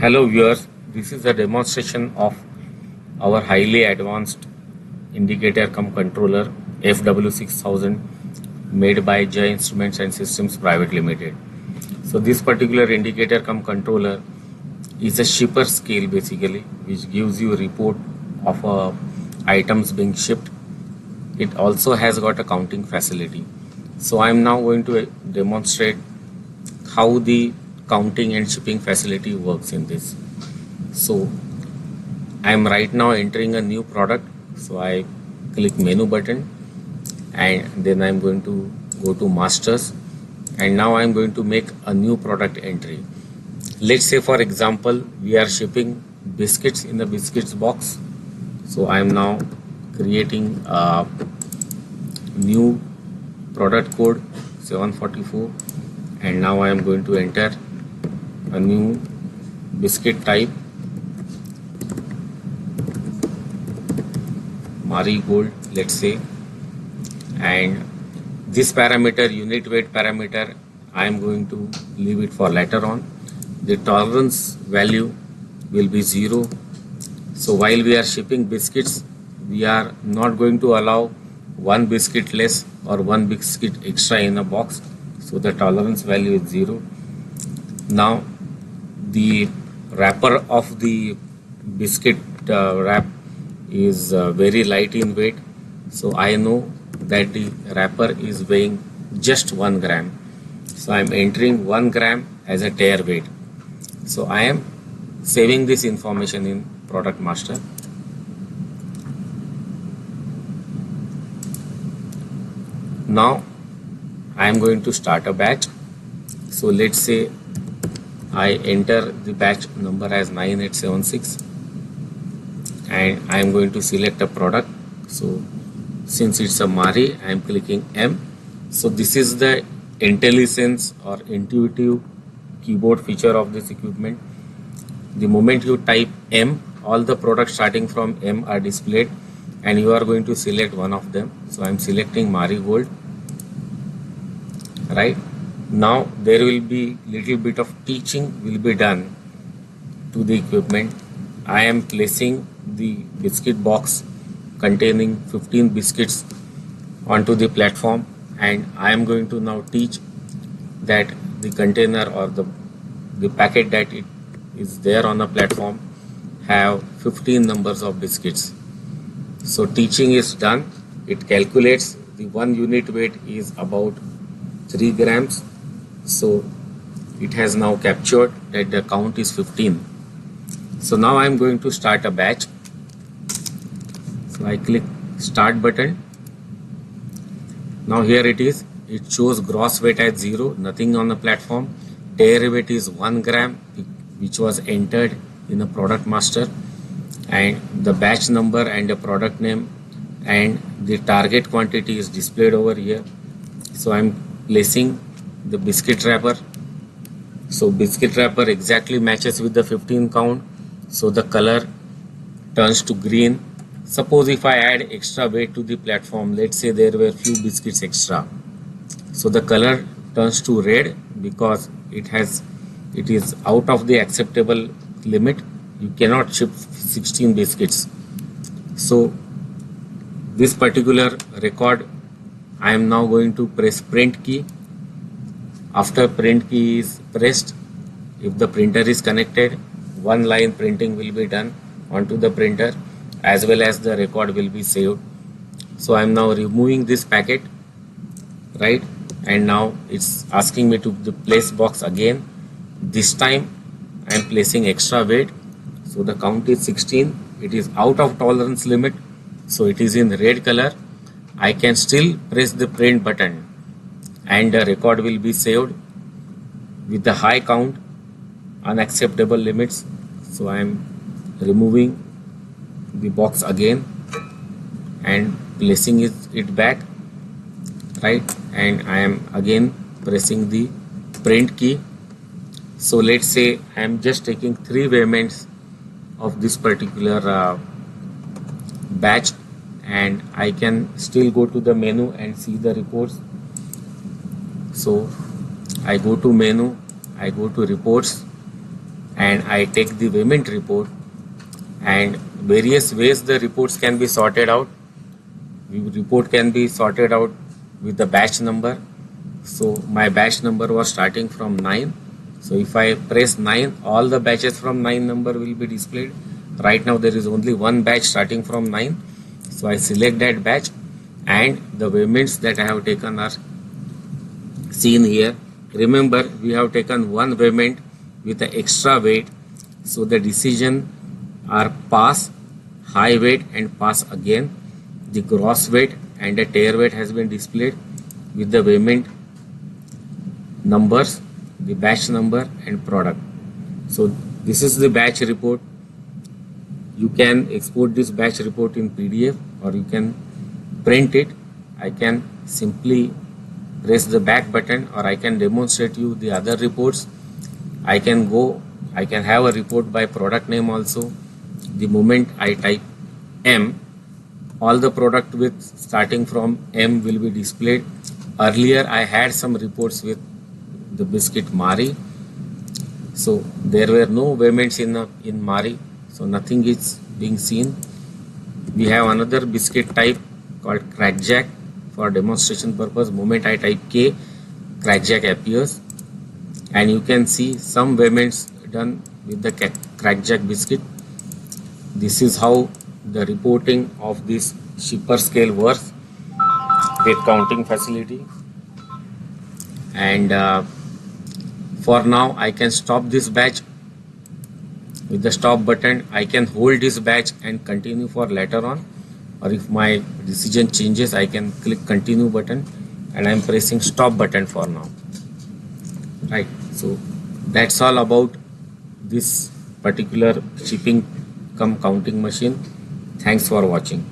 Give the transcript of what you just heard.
Hello viewers, this is a demonstration of our highly advanced indicator cum controller FW6000 made by Jay Instruments and Systems Private Limited. So this particular indicator cum controller is a shipper scale basically, which gives you a report of items being shipped. It also has got a counting facility. So I am now going to demonstrate how the counting and shipping facility works in this. So I am right now entering a new product. So I click menu button and then I'm going to go to masters, and now I'm going to make a new product entry. Let's say for example we are shipping biscuits in the biscuits box. So I am now creating a new product code 744, and now I am going to enter a new biscuit type Marigold, let's say, and this parameter, unit weight parameter, I am going to leave it for later on. The tolerance value will be 0. So while we are shipping biscuits, we are not going to allow one biscuit less or one biscuit extra in a box. So the tolerance value is 0. Now the wrapper of the biscuit wrap is very light in weight. So I know that the wrapper is weighing just 1 gram. So I am entering 1 gram as a tare weight. So I am saving this information in Product Master. Now I am going to start a batch. So let's say I enter the batch number as 9876, and I am going to select a product. So since it's a Mari, I am clicking M. So this is the IntelliSense or intuitive keyboard feature of this equipment. The moment you type M, all the products starting from M are displayed, and you are going to select one of them. So I am selecting Marigold. Right now there will be little bit of teaching will be done to the equipment. I am placing the biscuit box containing 15 biscuits onto the platform, and I am going to now teach that the container or the packet that it is there on the platform have 15 numbers of biscuits. So teaching is done. It calculates the 1 unit weight is about 3 grams. So it has now captured that the count is 15. So now I am going to start a batch. So I click start button. Now here it is. It shows gross weight as 0, nothing on the platform. Tare weight is 1 gram, which was entered in the product master, and the batch number and the product name and the target quantity is displayed over here. So I am placing the biscuit wrapper. So biscuit wrapper exactly matches with the 15 count. So the color turns to green. Suppose if I add extra weight to the platform, let's say there were few biscuits extra. So the color turns to red because it is out of the acceptable limit. You cannot ship 16 biscuits. So this particular record, I am now going to press print key. After print key is pressed, if the printer is connected, one line printing will be done onto the printer, as well as the record will be saved. So I am now removing this packet, right? And now it's asking me to the place box again. This time I am placing extra weight. So the count is 16. It is out of tolerance limit. So it is in red color. I can still press the print button and the record will be saved with the high count, unacceptable limits. So I am removing the box again and placing it back, right? And I am again pressing the print key. So let's say I am just taking 3 payments of this particular batch, and I can still go to the menu and see the reports. So I go to menu, I go to reports, and I take the payment report, and various ways the reports can be sorted out. The report can be sorted out with the batch number. So my batch number was starting from 9. So if I press 9, all the batches from 9 number will be displayed. Right now there is only one batch starting from 9. So I select that batch, and the payments that I have taken are seen here. Remember, we have taken one payment with the extra weight. So the decision are pass, high weight and pass again. The gross weight and the tear weight has been displayed with the payment numbers, the batch number and product. So this is the batch report. You can export this batch report in PDF or you can print it. I can simply press the back button, or I can demonstrate you the other reports. I can have a report by product name also. The moment I type M, all the product with starting from M will be displayed. Earlier I had some reports with the biscuit Marie, so there were no payments in Marie, so nothing is being seen. We have another biscuit type called Crackjack. For demonstration purpose, moment I type K, Crackjack appears, and you can see some payments done with the Crackjack biscuit. This is how the reporting of this shipper scale works with counting facility. And for now I can stop this batch with the stop button. I can hold this batch and continue for later on, or if my decision changes I can click continue button, and I am pressing stop button for now. Right, so that's all about this particular shipping cum counting machine. Thanks for watching.